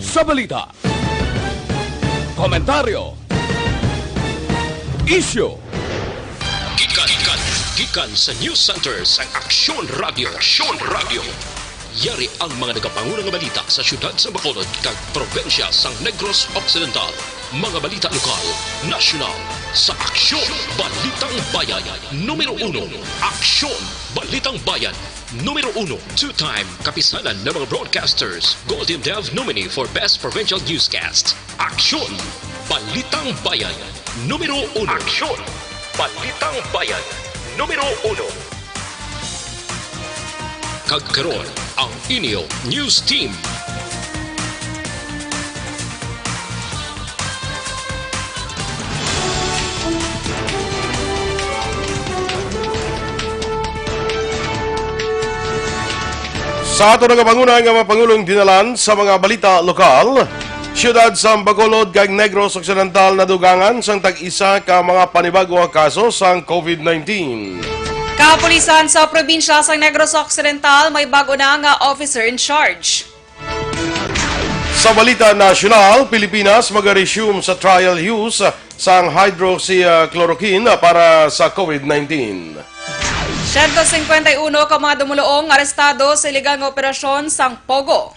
sa balita. Komentaryo. Issue. Gikan sa News Center sa Aksyon Radio. Yari ang mga nagapangunang balita sa syudad sa Bacolod kag probensya sang Negros Occidental. Mga balita lokal, nasyonal, sa Aksyon Balitang Bayan. Numero 1, Aksyon Balitang Bayan. Numero 1, two-time kapisanan ng mga broadcasters, Golden Dev nominee for Best Provincial Newscast. Aksyon Balitang Bayan. Numero 1. Aksyon Balitang Bayan. Numero 1. Kagkaroon ang inyong news team. Sa ato nagapanguna nga mga Pangulong dinalan sa mga balita lokal, siyudad sa Bacolod kag Negros Occidental na dugangan sang tag-isa ka mga panibago nga kaso sang COVID-19. Kapulisan sa probinsya sa Negros Occidental may bago na nga officer in charge. Sa balita nasyonal, Pilipinas mag-resume sa trial use sang hydroxychloroquine para sa COVID-19. 151 ka mga dumuluong arestado sa iligang operasyon sang Pogo.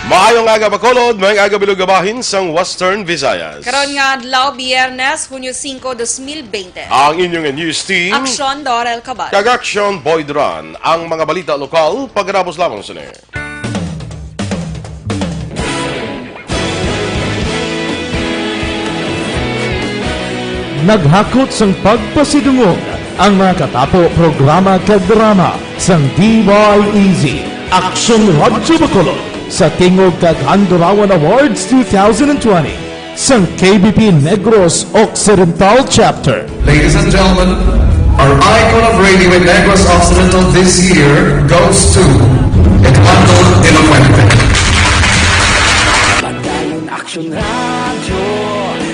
Maayong aga Bacolod, may aga bilugabahin sang Western Visayas. Karon nga adlaw Biyernes, Hunyo 5, 2020. Ang inyong news team, Aksyon Dorel Cabatu. kag Aksyon Duran, ang mga balita lokal pagkatapos lamang sa niya. Naghakot sang pagpasidungog ang mga katapo programa kag drama sang DYEZ Aksyon Radyo Bacolod sa Tingog kag Handurawan Awards 2020 sang KBP Negros Occidental Chapter. Ladies and gentlemen, our icon of radio in Negros Occidental this year goes to Eduardo Ilofuente. Padayon Aksyon Radyo,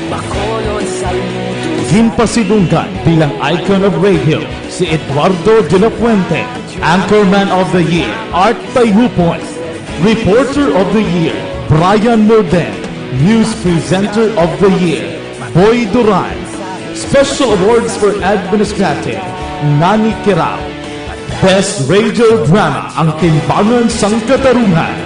Bacolod Saludo. Ginpasidunggan bilang icon of radio si Eduardo de la Fuente, Anchorman of the Year, Art Tayhupoy, Reporter of the Year, Brian Morden, News Presenter of the Year, Boy Duran, Special Awards for Administrative, Nani Kirao, Best Radio Drama ang Timbangan sang Katarungan,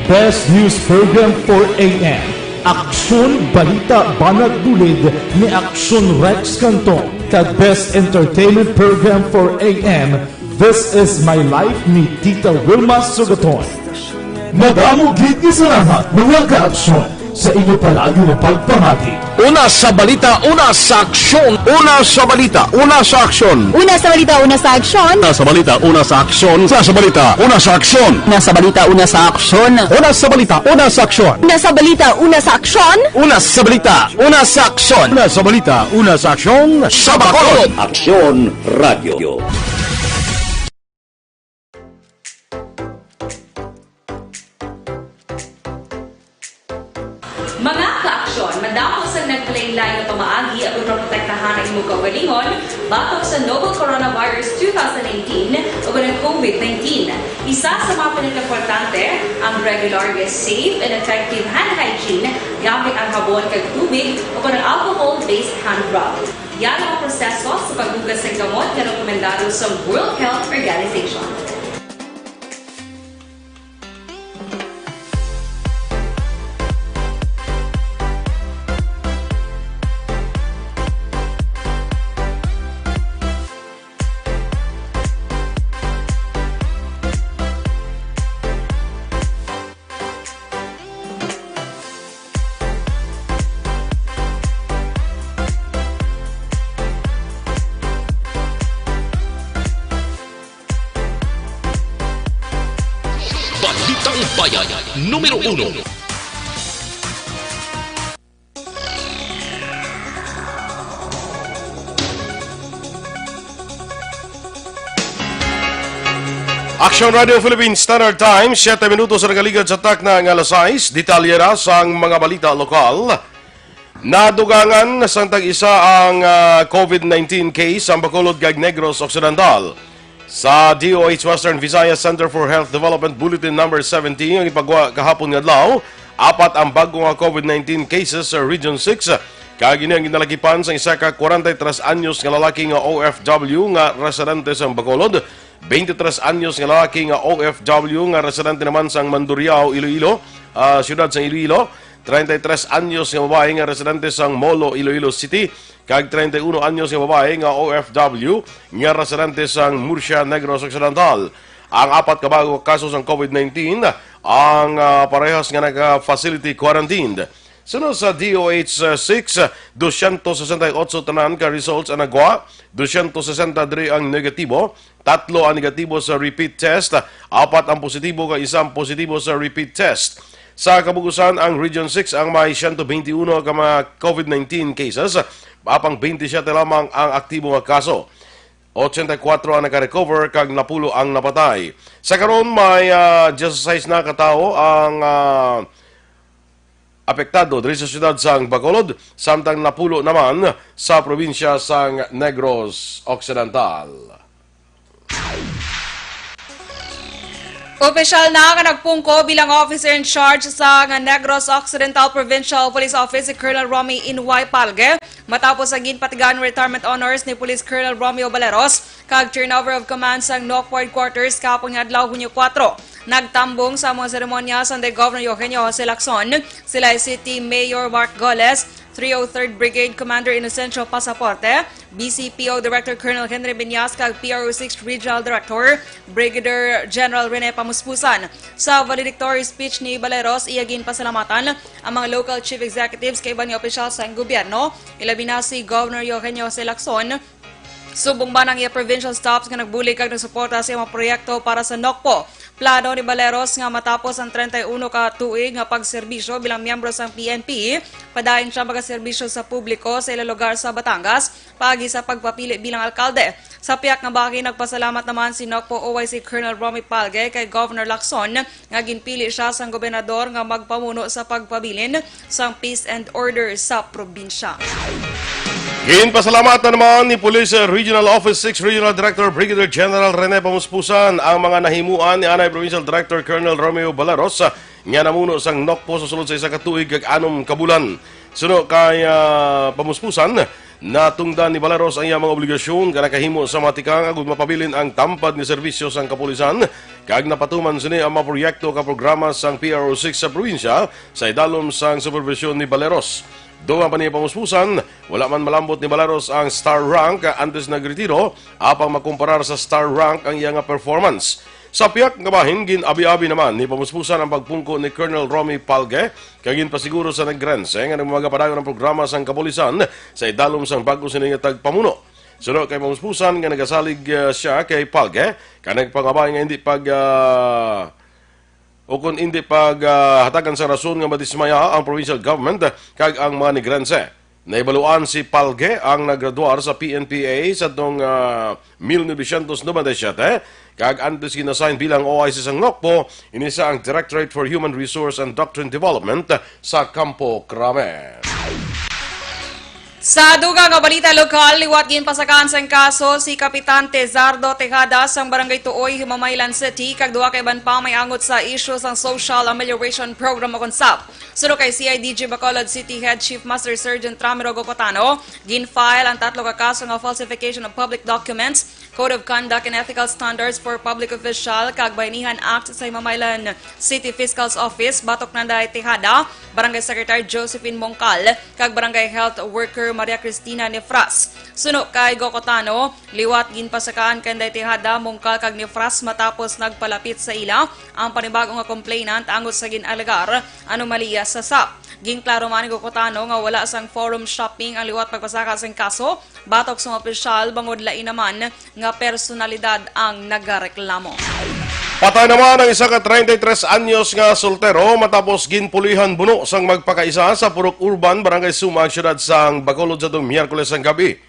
Best News Program for AM, Aksyon Balita Banat Bulid ni Aksyon Rex Canton, kag Best Entertainment Program for AM, This Is My Life ni Tita Wilma Sugaton. Madamo gid ni salamat mga ka-aksyon sa inyo palagi na pagpamati. Una sa balita, una sa aksyon. Una sa balita, una sa aksyon. Una sa balita, una sa aksyon. Una sa balita, una sa aksyon. Una sa balita, una sa aksyon. Una sa balita, una sa aksyon. Una sa balita, una sa aksyon. Una sa balita, una sa aksyon. Una sa balita, una sa aksyon. Una sa balita, una sa aksyon. Sa Bacolod. Aksyon Radio. Mga ka-aksyon, madako sa nagpalaylay na pamaagi at protektahan ang imong kaugalingon batok sa novel coronavirus 2019 o ng COVID-19. Isa sa mga pinaka-importante ang regular, safe, and effective hand hygiene gamit ang habon kag tubig o ng alcohol-based hand rub. Yan ang proseso sa paghugas ng gamot na rekomendado sa World Health Organization. Balitang Bayan. Numero 1. Aksyon Radio Philippines Standard Time, 7 minutos sa nagaligad sa takna ng alas 6, detalyera sa mga balita lokal. Nadugangan sa tag-isa ang COVID-19 case ang Bacolod kag Negros Occidental. Sa DOH Western Visayas Center for Health Development Bulletin number 17 ang ipagwa kahapon nga adlaw, apat ang bago nga COVID-19 cases sa Region 6. Kagini ang ginalakipan sa isa ka 43 anyos nga lalaki nga OFW nga residente sa Bacolod, 23 anyos nga lalaki nga OFW nga residente naman sa Mandurriao, Iloilo, siyudad sa Iloilo, 33 anyos nga babae nga residente sa Molo, Iloilo City, kag 31 anyos nga babae nga OFW nga residente sa Murcia, Negros Occidental. Ang apat ka bago kaso ng COVID-19 ang parehas nga naka-facility quarantined. Sunod sa DOH 6, 268 tanan ka results ang nagwa, 263 ang negatibo, 3 ang negatibo sa repeat test, 4 ang positibo ka isang positibo sa repeat test. Sa kabugusan, ang Region 6 ang may 121 ka mga COVID-19 cases, apang 27 lamang ang aktibo nga kaso. 84 ang naka-recover kag napulo ang napatay. Sa karon may 16 na katao ang apektado diri sa siyudad sang Bacolod, samtang napulo naman sa probinsya sang Negros Occidental. Opisyal na nga nagpungko bilang officer in charge sa Negros Occidental Provincial Police Office si Colonel Romy Inway Palge matapos ang ginpatigan retirement honors ni Police Colonel Romeo Baleros kag turnover of command sa Northward Quarters kapon nga adlaw Hunyo 4. Nagtambong sa mga seremonya sa Governor Eugenio Jose Lacson, sila City Mayor Mark Goles, 303rd Brigade Commander Inocencio Pasaporte, BCPO Director Colonel Henry Binyas kag PRO 6 Regional Director Brigadier General Rene Pamuspusan. Sa valedictory speech ni Baleros, iyagin pasalamatan ang mga local chief executives kay iba ni opisyal sa gobyerno, ilabi na si Governor Eugenio Jose Lacson. Subong ba ng provincial staffs nga nagbulig kag nagsuporta sa mga proyekto para sa NOCPO. Plano ni Baleros nga matapos ang 31 ka tuig nga pagserbisyo bilang miyembro sa PNP, padayon siya magaserbisyo sa publiko sa ilang lugar sa Batangas, pagi sa pagpapili bilang alkalde. Sa piyak nga bagay, nagpasalamat naman si NOCPO OYC Colonel Romy Palge kay Governor Lacson nga ginpili siya sang gobernador nga magpamuno sa pagpabilin sang peace and order sa probinsya. Ginpasalamatan naman ni Police Regional Office 6 Regional Director Brigadier General Rene Pamuspusan ang mga nahimuan ni Anay Provincial Director Colonel Romeo Baleros nga namuno sang NOCPO sa sulod sa isa ka tuig kag 6 ka bulan. Suno kay Pamuspusan, natungdan ni Baleros ang iyang mga obligasyon nga nakahimo sa matikang agud mapabilin ang tampad ni serbisyo sang kapulisan kag napatuman sini ang mga proyekto ka programa sang PRO 6 sa probinsya sa idalom sang supervisyon ni Baleros. Doon pa niya Pamuspusan, wala man malambot ni Baleros ang star rank antes nagretiro, apang makumparar sa star rank ang iyang performance. Sa piyak nga bahin, gin-abi-abi naman ni Pamuspusan ang pagpungko ni Colonel Romy Palge, kagin pasiguro sa nagrense nga nagmagapadayon ng programa sang kapulisan sa idalom sang bago siningatag pamuno. Sunod kay Pamuspusan nga nagasalig siya kay Palge, kanag pangabay nga hindi o kung hindi hatagan sa rason nga madismaya ang provincial government kag ang mga nigrense. Naibaluan si Palge ang naggraduar sa PNPA sa tong 1997 kag antes ginasign bilang OIC sa NOCPO, inisa ang Directorate for Human Resource and Doctrine Development sa Campo Crame. Sa dugang nga balita lokal, liwat ginpasakaan sang kaso si Kapitan Tezardo Tejada sang Barangay Tuoy, Himamaylan City, kag duwa kay ban pa may angot sa issue sang Social Amelioration Program o KONSAP. Suno kay CIDG Bacolod City Head Chief Master Sergeant Ramiro Gocotano, gin-file ang 3 ka kaso nga falsification of public documents, Code of Conduct and Ethical Standards for Public Official, kag Bayanihan Act sa Himamaylan City Fiscal's Office, Batok Nanday Tejada, Barangay Secretary Josephine Mongcal, kag Barangay Health Worker Maria Cristina Nefras. Suno kay Gocotano, liwat ginpasakaan kanday Tejada, Mongcal kag Nefras matapos nagpalapit sa ila ang panibagong nga complainant angot sa ginalagar anomalya sa SAP. Ginklaro man ni Gocotano nga wala sang forum shopping ang liwat pagpasaka sang kaso, batok sa opisyal bangod lain naman nga personalidad ang nagareklamo. Patay naman ang isa ka 33 anyos nga soltero matapos ginpulihan buno sang magpakaisa sa Purok Urban, Barangay Suma, siyudad sang Bacolod sa itong Miyerkules ang gabi.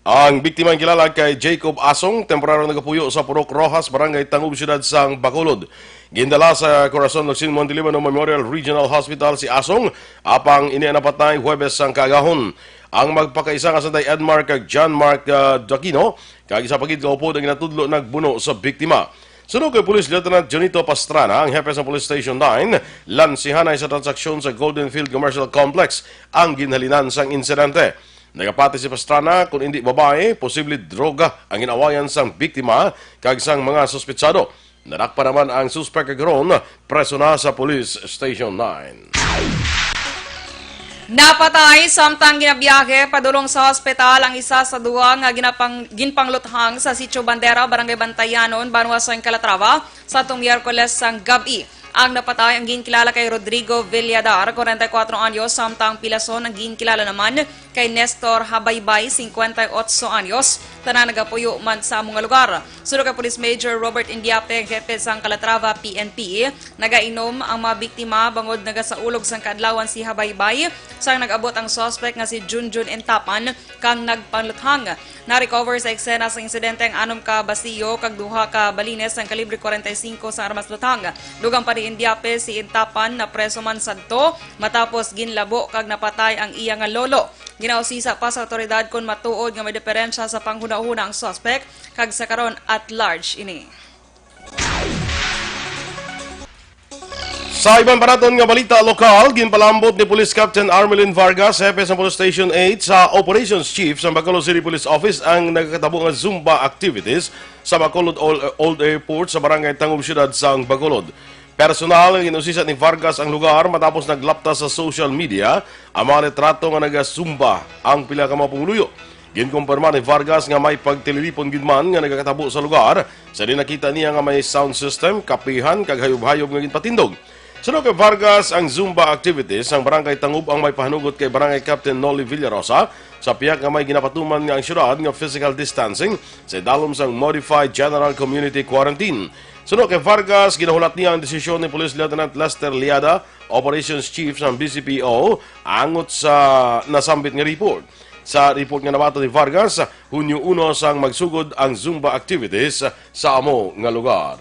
Ang biktima ang kilala kay Jacob Asong, temporarong nagapuyo sa Purok Rojas, Barangay Tangub, siyudad sang Bacolod. Gindala sa Corazon Locsin Montelibano Memorial Regional Hospital si Asong apang inianapatay Huwebes sang kagahon. Ang magpakaisa nga Santay Edmar kag John Mark Daquino kag isa pagid kaupod ang ginatudlo nagbuno sa biktima. Sunod kay Police Lieutenant Jonito Pastrana, ang hepe sa Police Station 9, lansihanay sa transaksyon sa Golden Field Commercial Complex ang ginhalinan sang insidente. Nagapati si Pastrana kung hindi babae, posible droga ang ginawayan sang biktima kag sang mga suspetsado. Nadakpa naman ang suspect karon, preso na sa Police Station 9. Napatay samtang ginabiyahe padulong sa ospital ang isa sa duwa nga ginpangluthang sa Sitio Bandera, Barangay Bantayanon, Banwasong Calatrava sa itong Miyerkules sang gabi. Ang napatay ang ginkilala kay Rodrigo Villadar, 44 anyos, samtang pilason ang ginkilala naman kay Nestor Habaybay, 58 anyos, tanan nagapuyo man sa mga lugar. Sunod kay Police Major Robert Indiape, hepe sang Calatrava PNP, nagainom ang mga biktima bangod nagasaulog sang kaadlawan si Habaybay, sang nag-abot ang suspect nga si Junjun Entapan kang nagpanluthang. Na-recover sa eksena sa insidente ang 6 ka basiyo kag 2 ka balines ng kalibre 45 sa armas luthang. Dugang pa ni Indiape si Entapan na preso man sadto matapos ginlabo kag napatay ang iya nga lolo. Ginausisa pa sa otoridad kung matuod nga may diferensya sa panghuna-huna ang suspect kag sa karon at large ini. Sa ibang paraton nga balita lokal, ginpalambot ni Police Captain Armelin Vargas, hepe sa Police Station 8 sa Operations Chief sa Bacolod City Police Office ang nagkatabo nga Zumba activities sa Bacolod Old Airport sa Barangay Tangub Siyudad sa Bacolod. Personal ang inusisa ni Vargas ang lugar matapos naglapta sa social media ang mga litrato nga naga-Zumba ang pila ka mga pumuluyo. Ginkumpirma ni Vargas nga may pagtililipon gidman nga nagakatabo sa lugar sa dinakita niya nga may sound system, kapihan, kag hayop-hayop nga ginpatindog. Sunod kay Vargas ang Zumba activities ang Barangay Tangub ang may pahanugot kay Barangay Captain Noli Villarosa sa piyak nga may ginapatuman nga ang syudad nga physical distancing sa dalom sang Modified General Community Quarantine. Sunod kay Vargas, ginahulat niya ang desisyon ni Police Lieutenant Lester Liada, Operations Chief ng BCPO, angot sa nasambit nga report. Sa report nga nabato ni Vargas, Hunyo 1 sang magsugod ang Zumba activities sa amo nga lugar.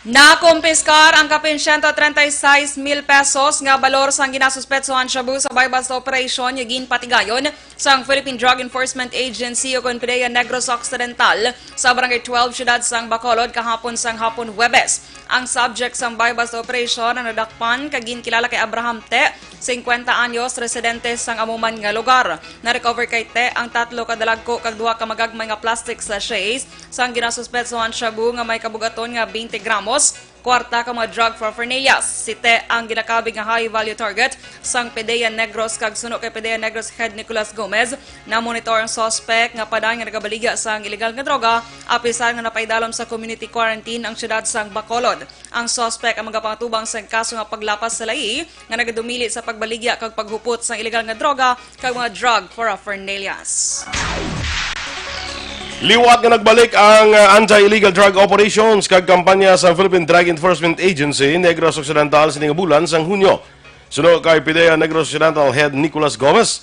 Nakumpiskar ang kapin 136,000 pesos nga balor sang ginasuspetsohan shabu sa bypass operation yung patigayon sang Philippine Drug Enforcement Agency o Conpidea Negros Occidental sa Barangay 12 Siyudad sang Bacolod kahapon sang hapon Huwebes. Ang subject sang bypass operation ang nadakpan kagin kilala kay Abraham Te, 50 anyos, residente sang amuman nga lugar. Na-recover kay Te ang 3 ka dalagko kag 2 ka magagmay nga plastic sachets sang ginasuspetsohan shabu nga may kabugaton nga 20 gramos, kwarta ka mga drug paraphernalia. Si Te ang ginakabig nga high value target sang Pedea Negros kag suno kay Pedea Negros head Nicolas Gomez. Na monitor ang suspect nga padang nga nagabaliga sang illegal nga droga apisan nga napaidalom sa community quarantine ang syudad sang Bacolod. Ang suspect ang magapatubang sa kaso nga paglapas sa lahi nga nagadumili sa pagbaligya kag paghupot sang illegal nga droga kag mga drug paraphernalias. Liwat nga nagbalik ang anti-illegal drug operations kag kampanya sa Philippine Drug Enforcement Agency Negros Occidental sining bulan sang Hunyo. Sunod kay PDEA Negros Occidental Head Nicolas Gomez,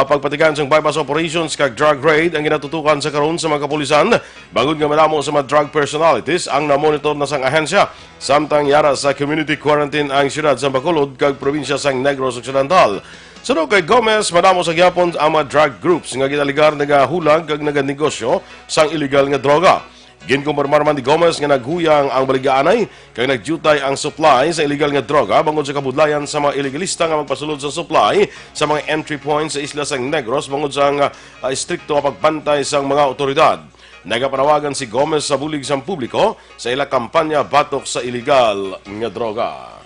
pagpatikan sang bypass operations kag drug raid ang ginatutukan sa karon sa mga kapulisan bagod nga madamo sa mga drug personalities ang namonitor na sang ahensya samtang yara sa community quarantine ang siyudad sa Bacolod kag probinsya sang Negros Occidental. Sunod kay Gomez, madamo sa gyapon ang mga drug groups nga ginaligar nagahulag kag naganegosyo sang illegal nga droga. Ginkumpirmar man ni Gomez nga naghuyang ang baligaanay kag nagjutay ang supply sa illegal nga droga bangod sa kabudlayan sa mga illegalista nga magpasulod sa supply sa mga entry points sa isla sang Negros bangod sa istrikto nga pagbantay sang mga otoridad. Nagapanawagan si Gomez sa bulig sang publiko sa ila kampanya batok sa illegal nga droga.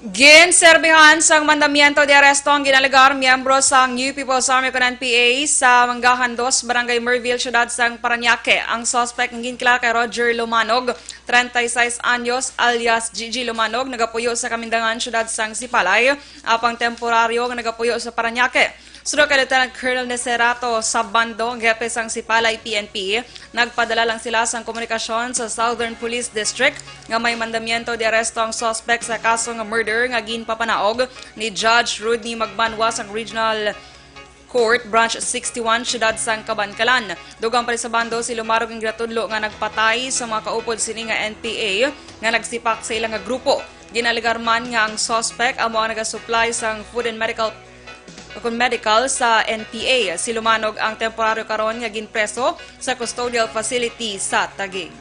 Ginserbihan sang mandamiento de aresto ang ginaligar miyembro sang New People's Army con NPA sa Manggahan 2, Barangay Merville, Siyudad sang Parañaque. Ang suspect ng ginkilala kay Roger Lumanog, 36 anyos, alias Gigi Lumanog, nagapuyo sa Kamindangan, Siyudad sang Sipalay, apang temporaryo nga nagapuyo sa Parañaque. Sunod kay Lieutenant Colonel Neserato Sabando, hepe sang Sipalay PNP, nagpadala lang sila sang komunikasyon sa Southern Police District nga may mandamiento de aresto ang suspect sa kaso nga murder nga ginpapanaog ni Judge Rodney Magbanwa sang Regional Court, Branch 61, Siyudad San Cabancalan. Dugang pa rin sa bando, si Lumarog ang gratudlo nga nagpatay sa mga kaupod sini nga NPA nga nagsipak sa ilang nga grupo. Ginaligarman nga ang suspect amo ang nagasupply sang food and medical sa NPA. Si Lumanog ang temporaryo karon nga ginpreso sa custodial facility sa Taguig.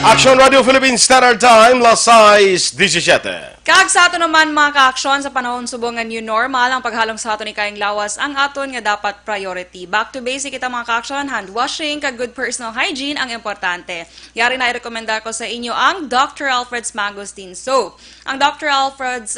Aksyon Radio Philippines Standard Time, Lasais 17. Kag sa ato naman mga ka-aksyon sa panahon subong nga new normal, ang paghalong sa ato ni kaing lawas ang aton nga dapat priority. Back to basic kita mga ka-aksyon, hand washing kag good personal hygiene ang importante. Yari na i-recommenda ko sa inyo ang Dr. Alfred's Mangosteen Soap. Ang Dr. Alfred's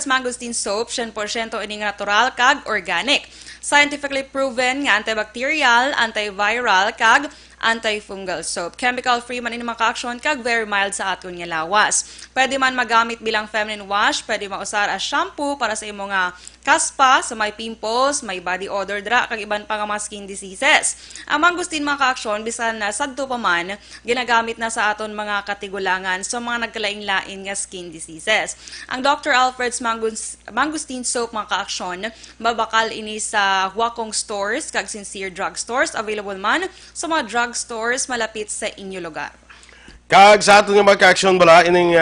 Mangosteen Soap, 100% ining natural kag organic. Scientifically proven nga antibacterial, antiviral kag antifungal soap. Chemical-free man ini mga ka-aksyon kag very mild sa aton nga lawas. Pwede man magamit bilang feminine wash, pwede mausar as shampoo para sa imo nga kaspa, sa may pimples, may body odor dra, kag iban pa nga mga skin diseases. Ang mangosteen mga ka-aksyon, bisan na sadto pa man, ginagamit na sa aton mga katigulangan sa mga nagkalaing-lain nga skin diseases. Ang Dr. Alfred's Mangosteen Soap mga ka-aksyon, babakal ini sa Huakong stores kag Sincere Drug Stores, available man sa mga drug stores malapit sa inyo lugar. Kag sa aton nga magka-aksyon bala ining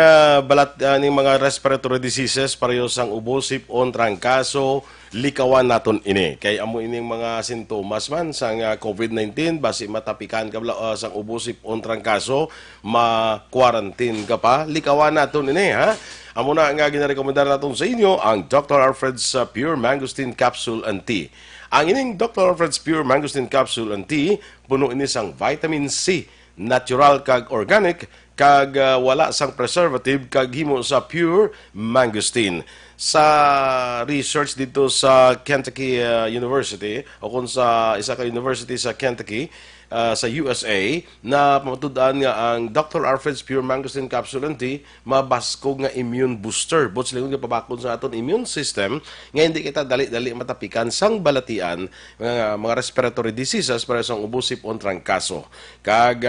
ining mga respiratory diseases pareho sang ubo, sipon, trangkaso, likawan naton ini. Kay amo ining mga sintomas man sang COVID-19 basi matapikan ka sang ubo, sipon, trangkaso, ma-quarantine ka pa, likawan naton ini ha. Amo na nga ginarekomendar naton sa inyo ang Dr. Alfred's Pure Mangosteen Capsule and Tea. Ang ining Dr. Alfred's Pure Mangosteen Capsule and Tea puno ini sang vitamin C, natural kag organic, kag wala sang preservative, kag himo sa pure mangosteen. Sa research dito sa Kentucky University, o kung sa isa ka university sa Kentucky, sa USA, na pamatud-an nga ang Dr. Alfred's Pure Mangosteen Capsule and Tea mabaskog nga immune booster. But sila nga pabakod sa aton immune system nga hindi kita dali-dali matapikan sang balatian mga respiratory diseases para sa ubo, sipon, trangkaso. Kag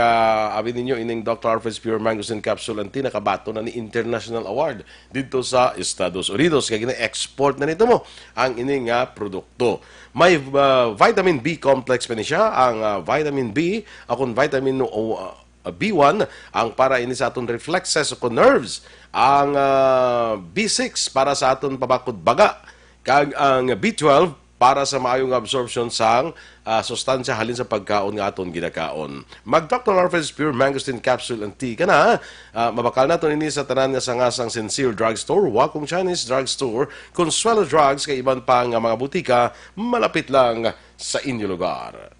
abin ninyo ining Dr. Alfred's Pure Mangosteen Capsule and Tea nakabato na ni International Award dito sa Estados Unidos. Kaya gina-export na nito mo ang ining produkto. May vitamin B complex pa ni siya, ang vitamin B, akong vitamin B1, ang para ini sa aton reflexes o nerves, ang B6 para sa aton pabakod baga, kag ang B12 para sa maayong absorption sang sustansya halin sa pagkaon nga aton ginakaon. Mag Dr. Alfred's Pure Mangosteen Capsule and Tea kana, mabakal naton ini sa tanan nga sangasang Sincere Drug Store, Huakong Chinese Drug Store, Consuelo Drugs, kay iban pa nga mga butika malapit lang sa inyo lugar.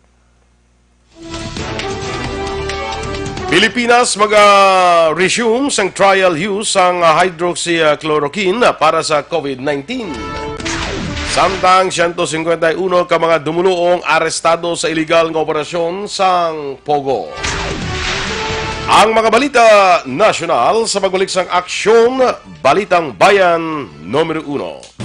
Pilipinas mag-resume sang trial use ang hydroxychloroquine para sa COVID-19. Samtang 151 ka mga dumuluong arestado sa iligal nga operasyon sang Pogo. Ang mga balita nasyonal sa pagbalik sang Aksyon, Balitang Bayan, Numero 1.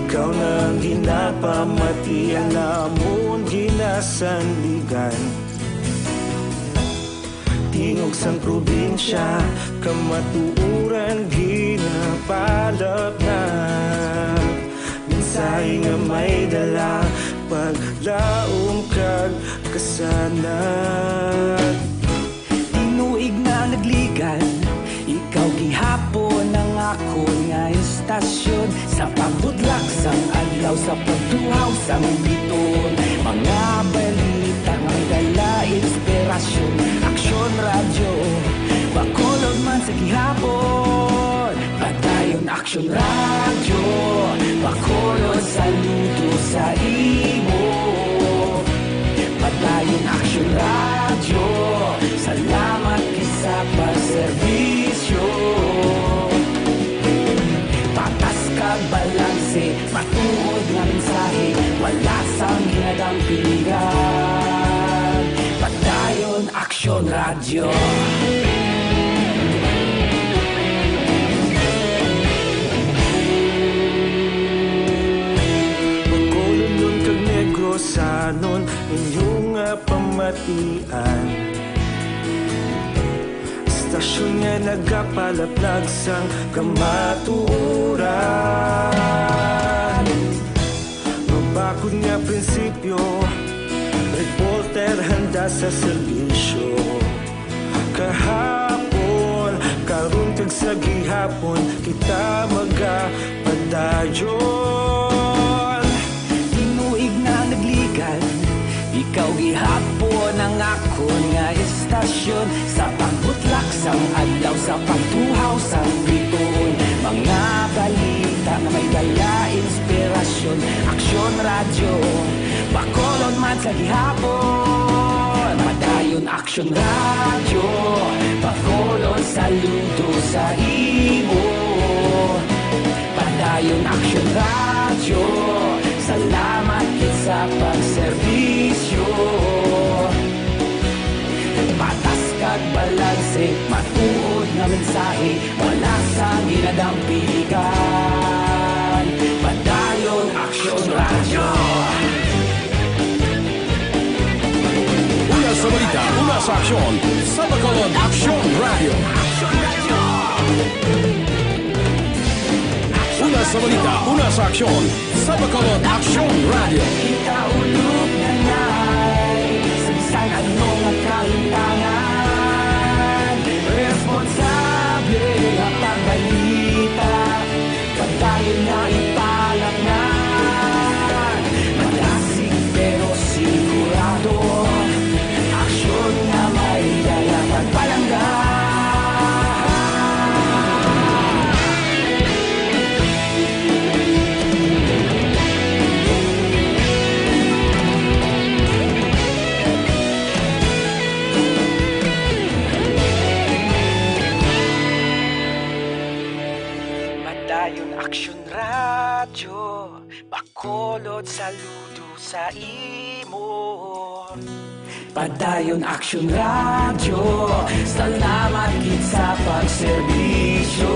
Ikaw nang ginapamatian namon ginasandigan. Tingog sang probinsya, kamatuuran ginapalap na. Minsay nga may dala, paglaom kag kasanat. Tinuig na nagligan, ikaw gihapon ang ako nga istasyon. Sa pagbutlak sang adlaw, sa pagtuhaw sang biton. Mga balita ang dala inspirasyon. Aksyon radyo, bakulog man sa gihapon. Patayon Aksyon radyo, bakulog saludo sa imo. Patayon Aksyon radyo, salamat kisa pagserbisyo. Patas kag balanse, matuod nga radyo. Pagkulunod kag Negrosanon inyong pamatian. Stasyon nga nagapalaplag sang kamaturan. Mabakod nga prinsipyo, reporter handa sa serbisyo. Kahapon, karon kag sa gihapon, kita magapadayon. Tinuig na nagligan, ikaw gihapon ang akon nga istasyon. Sa pagbutlak sang adlaw, sa pagtuhaw sang bituon. Mga balita na may dala inspirasyon. Aksyon radyo, Bacolod man sa gihapon. Padayon Aksyon radyo, Bacolod saludo sa imo. Padayon Aksyon radyo, salamat kit sa pagserbisyo. Patas kag balanse, matuod na mensahe, wala sa ginadampigan. Padayon Aksyon radyo. Una sa balita, una sa aksyon, sa Bacolod Aksyon Radio. Una sa balita, una sa aksyon, sa Bacolod Aksyon Radio. Kita ulog na ngay, sabisan anong nagkalintangan. Responsable ang pagbalita, pagdayon na ipalak na. Malasig pero sigurado, aksyon na may dala pagpalangga. Padayon Aksyon radyo, Bacolod saludo sa imo. Padayon Aksyon radyo, salamat kit sa pagserbisyo.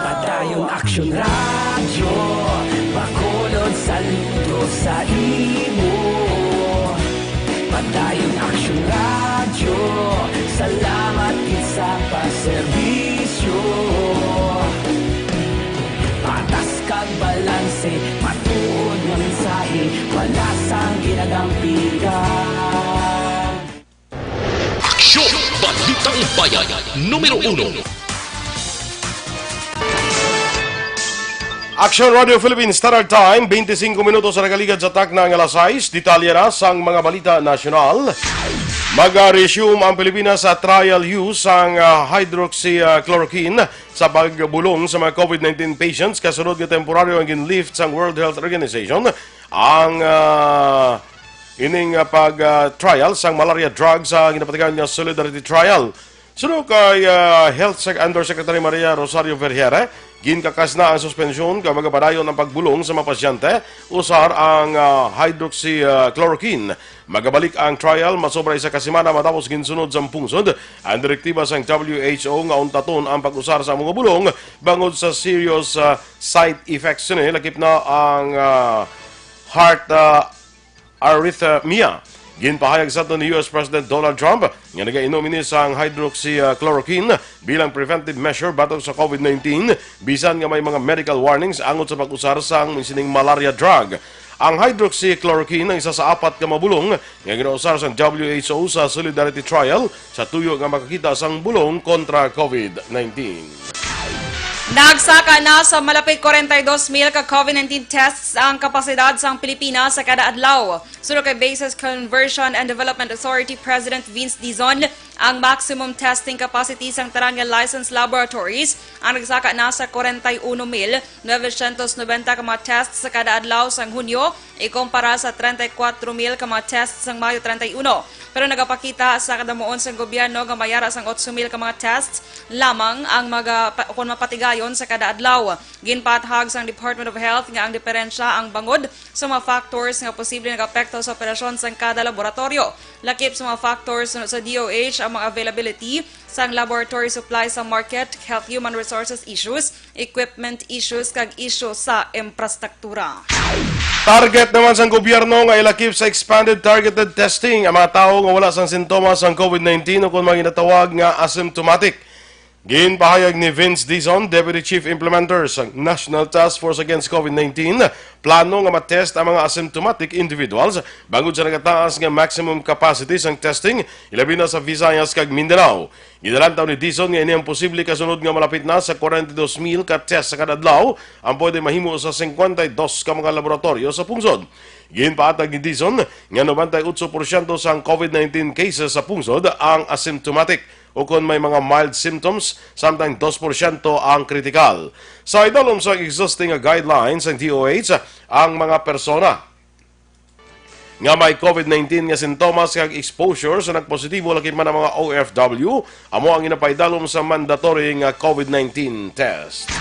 Padayon Aksyon radyo, Bacolod saludo sa imo. Padayon Aksyon radyo, salamat kit sa pagserbisyo. Patas kag balanse, matuod nga mensahe, wala sang ginadampigan. Aksyon! Balitang Bayan, numero 1. Aksyon Radio Philippines Standard Time, 25 minutos sa nagaligad sa tak ng alas 6. Detalye na sang mga balita nasyonal. Mag-resume ang Pilipinas sa trial use ang hydroxychloroquine sa pagbulong sa mga COVID-19 patients. Kasunod ng temporaryo ang ginlift sa World Health Organization ang ining pag-trial sang malaria drug sa ginapatigan nga Solidarity Trial. Sunod kay Health Undersecretary Maria Rosario Vergere, ginkakas na ang suspensyon kay magapadayon ang pagbulong sa mga pasyente usar ang hydroxychloroquine. Magabalik ang trial masobra isa kasimana matapos ginsunod sa pungsod ang direktiba sa WHO nga untaton ang pag-usar sa mga bulong bangod sa serious side effects ni lakip na ang heart arrhythmia. Ginpahayag sa ito ni US President Donald Trump nga nagainom ini sa hydroxychloroquine bilang preventive measure batong sa COVID-19 bisan nga may mga medical warnings angot sa pag-usar sa sining malaria drug. Ang hydroxychloroquine ang isa sa 4 ka mabulong nga ginausar sa WHO sa Solidarity Trial sa tuyo nga makakita sang bulong kontra COVID-19. Nagsaka na sa malapit 42,000 ka COVID-19 tests ang kapasidad sa Pilipinas sa kada adlaw. Sunod kay Basis Conversion and Development Authority President Vince Dizon, ang maximum testing capacity sang tanan nga licensed laboratories ang nagsaka na sa 41,990 ka mga tests sa kada adlaw sang Hunyo ikumpara sa 34,000 ka mga tests sang Mayo 31. Pero nagapakita sa kadamuon sang gobyerno nga mayara sang 8,000 ka mga tests lamang ang kung mapatigayon sa kada adlaw. Ginpathag sang Department of Health nga ang diferensya ang bangod sa mga factors nga posible nagapekto sa operasyon sang kada laboratorio. Lakip sa mga factors sa DOH ang mga availability sang laboratory supply sa market, health human resources issues, equipment issues kag issue sa infrastruktura. Target naman sa gobyerno nga ilakip sa expanded targeted testing ang mga tao nga wala sang sintomas sang COVID-19 o kung mga ginatawag nga asymptomatic. Ginpahayag ni Vince Dizon, Deputy Chief Implementer sa National Task Force Against COVID-19, plano nga matest ang mga asymptomatic individuals bangod sa nagataas nga maximum capacity sang testing, ilabi na sa Visayas kag Mindanao. Gidalantaw ni Dizon nga ini ang posible kasunod nga malapit na sa 42,000 ka test sa kada adlaw ang pwede mahimo sa 52 ka mga laboratorio sa pungsod. Ginpaatag ni Dizon nga 98% sang COVID-19 cases sa pungsod ang asymptomatic o kung may mga mild symptoms, samtang 2% ang kritikal. Sa idalom sa existing guidelines ng DOH, ang mga persona nga may COVID-19 nga sintomas kag exposure sa nagpositibo laki man ang mga OFW, amo ang inapaidalom sa mandatory nga COVID-19 test.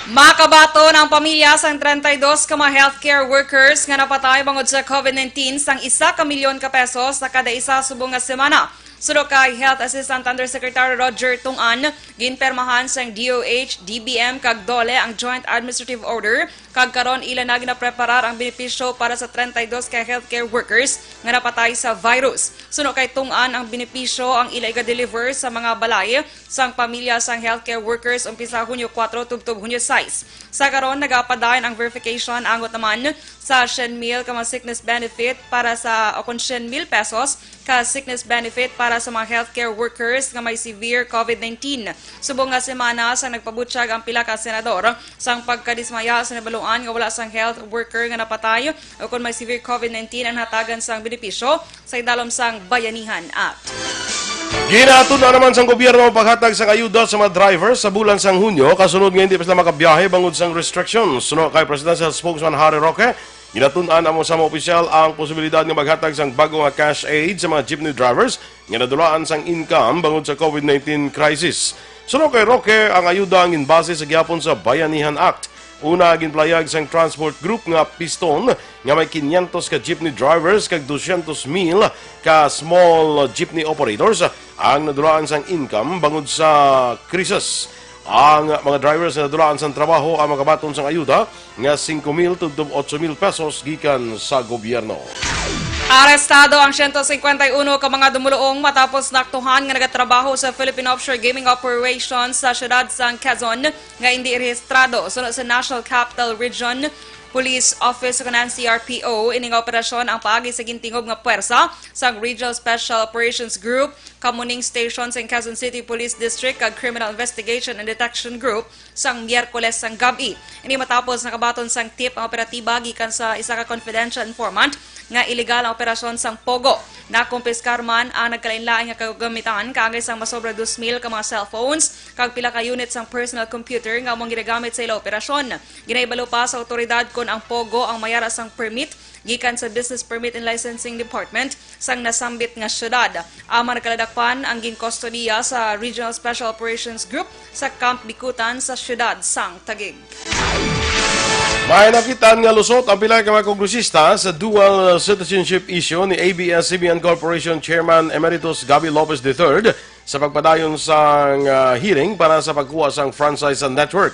Makabato ng pamilya sang 32 ka mga healthcare workers nga napatay bangod sa COVID-19 sang 1 milyon ka pesos sa kada isa subong nga semana. Sulo kay Health Assistant Undersecretary Roger Tungan, ginpermahan sang DOH, DBM kag DOLE ang Joint Administrative Order kag karon ila na ginapreparar ang benepisyo para sa 32 ka healthcare workers nga napatay sa virus. Suno kay Tungan ang benepisyo ang ila iga-deliver sa mga balay sang pamilya sang healthcare workers umpisa Hunyo 4 tubtob Hunyo 6. Sa karon nagapadayon ang verification angot naman sa 100,000 ka mga sickness benefit para sa 100,000 pesos ka sickness benefit para sa mga healthcare workers nga may severe COVID-19. Subong nga semana sa nagpabutsyag ang pila ka senador sang pagkadismaya sa nabaluan nga wala sang health worker nga napatay o kung may severe COVID-19 ang hatagan sang benepisyo sa idalom sang Bayanihan Act. Ginatud na naman sang gobyerno ang paghatag sang ayuda sa mga drivers sa bulan sang Hunyo kasunod nga hindi pa sila makabiyahe bangod sang restrictions. Suno kay Presidential Spokesman Harry Roque, ginatunan ang sa mga opisyal ang posibilidad nga maghatag sang bagong cash aid sa mga jeepney drivers nga nadulaan sang income bangod sa COVID-19 crisis. Suno kay Roque, ang ayuda ang inbase sa gihapon sa Bayanihan Act. Una, ginplayag sang transport group nga Piston nga may 500 ka jeepney drivers kag 200,000 ka small jeepney operators ang nadulaan sang income bangod sa krisis. Ang mga drivers na nadulaan sang trabaho ang makabaton sang ayuda nga 5,000 to 8,000 pesos gikan sa gobyerno. Arestado ang 151 ka mga dumuluong matapos naktuhan nga nagatrabaho sa Philippine Offshore Gaming Operations sa siyudad sang Quezon nga hindi rehistrado. Sunod sa National Capital Region Police Office o kanang CRPO, ining operasyon ang paagi sa gintingog nga puwersa sa Regional Special Operations Group, Kamuning Station sa Quezon City Police District kag Criminal Investigation and Detection Group sang Miyerkules sang gabi. Ini matapos nakabaton sang tip ang operatiba gikan sa isa ka confidential informant nga illegal ang operasyon sang Pogo. Nakumpiskar man ang nagkalain-lain nga kagamitan kaagay sang masobra 2,000 ka mga cellphones kag pila ka unit sang personal computer nga among ginagamit sa ila operasyon. Ginaibalo pa sa otoridad kon ang Pogo ang mayara sang permit gikan sa Business Permit and Licensing Department sang nasambit nga syudad. Amang nakaladakpan ang ginkustodiya sa Regional Special Operations Group sa Camp Bikutan sa syudad sang Taguig. May nakitaan nga lusot ang pila ka mga kongresista sa dual citizenship issue ni ABS-CBN Corporation Chairman Emeritus Gabby Lopez III sa pagpadayon sang hearing para sa pagkuha sang franchise network.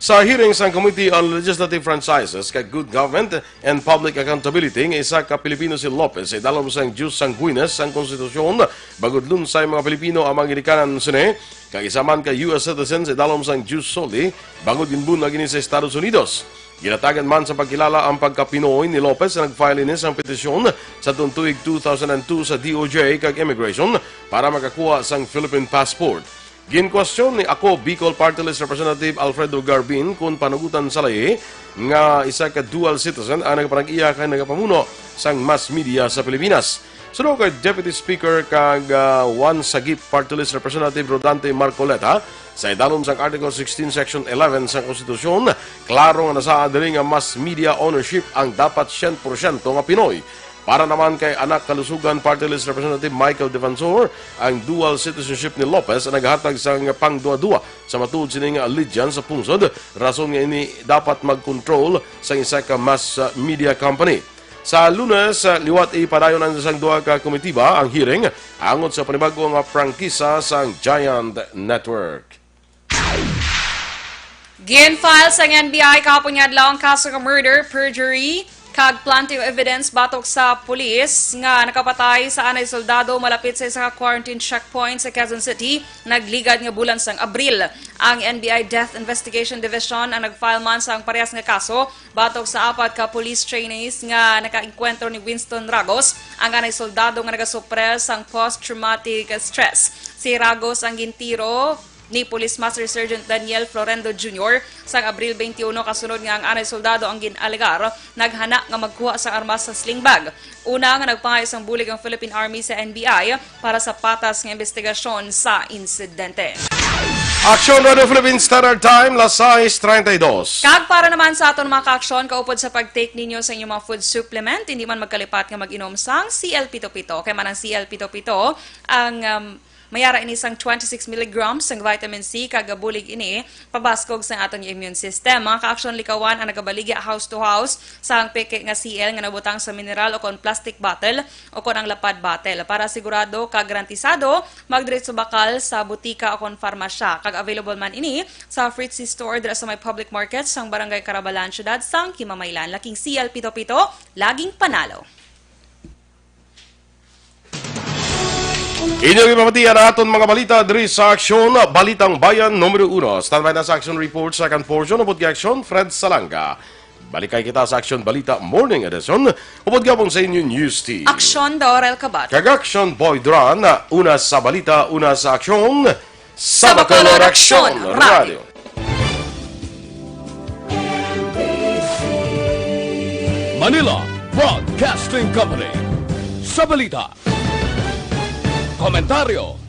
Sa hearing sa Committee on Legislative Franchises kay Good Government and Public Accountability ng isa ka Pilipino si Lopez ay dalom sang Diyos sanguinas sang konstitusyon bagod lun sa mga Pilipino ang mga ginikanan sine kag isa man ka US citizens ay dalom sang Diyos soli bagod ginbun na gini sa Estados Unidos. Ginatagan man sa pagkilala ang pagka-Pinoy ni Lopez na nag-file inis ang petisyon sa tuig 2002 sa DOJ kag Immigration para makakuha sang Philippine passport. Ginkwestiyon ni ako Bicol Party List Representative Alfredo Garbin kung panugutan sa lahi nga isa ka dual citizen ang nagpanag-iya kay nagapamuno sang mass media sa Pilipinas. Sunod kay Deputy Speaker kag Juan Sagip Party List Representative Rodante Marcoleta sa idalom sang Article 16 Section 11 sa Konstitusyon, klaro nga nasa diri nga mas media ownership ang dapat 100% nga Pinoy. Para naman kay anak kalusugan Party List Representative Michael Devansor, ang dual citizenship ni Lopez ang naghatag sang pangduwa-duwa sa matuod sining allegiance sa pungsod, rason nga ini dapat mag-control sa isa ka mass media company. Sa Lunes, liwat ipadayon ang isang duha ka komitiba ang hearing angot sa panibago nga prangkisa sa Giant Network. Gin-file sa NBI kahapon nga adlaw ang kaso ng murder, perjury, kag planting of evidence batok sa pulis nga nakapatay sa anay soldado malapit sa isa ka quarantine checkpoint sa Quezon City nagligad nga bulan sang Abril. Ang NBI Death Investigation Division ang nagfile man sa parehas nga kaso batok sa apat ka police trainees nga nakaengkwentro ni Winston Ragos, ang anay soldado nga nagasuppress sang post-traumatic stress. Si Ragos ang gintiro ni Police Master Sergeant Daniel Florendo Jr. sa Abril 21 kasunod nga ang anay soldado ang ginalegar naghana nga magkuha sa armas sa sling bag. Una nga nagpangay isang bulig ang Philippine Army sa NBI para sa patas nga investigasyon sa insidente. Aksyon Radio Philippines Standard Time, las 6:32. Kag para naman sa aton mga ka-aksyon, kaupod sa pag-take ninyo sa inyong mga food supplement, hindi man magkalipat nga mag-inom sang CL-Pito-Pito. Kaya man ang CL-Pito-Pito, ang mayara ini sang 26 mg sang vitamin C kagabulig ini pabaskog sa atong immune system. Mga ka-aksyon likawan ang nagabaligya house to house sa ang peke nga CL nga nabutang sa mineral o kon plastic bottle o kon ang lapad bottle para sigurado kag garantisado magdiretso bakal sa butika o kon farmasya. Kag available man ini sa Fritzy Store dira sa may public market sang Barangay Carabalan, Syudad sang Kimamaylan. Laking CL Pito-Pito, laging panalo. Inyong ipapatiyan aton mga balita diri sa Aksyon, Balitang Bayan Numero 1. Standby na sa Action Report, second portion, upod kay Aksyon, Fred Salanga. Balikay kita sa Aksyon Balita Morning Edition, upod gabong sa inyo News Team. Aksyon, Dorel, Cabatu. Kag Aksyon Boy Duran, una sa balita, una sa Aksyon, sa Bacolod Aksyon Radio. Manila Broadcasting Company. Sa balita. Komentaryo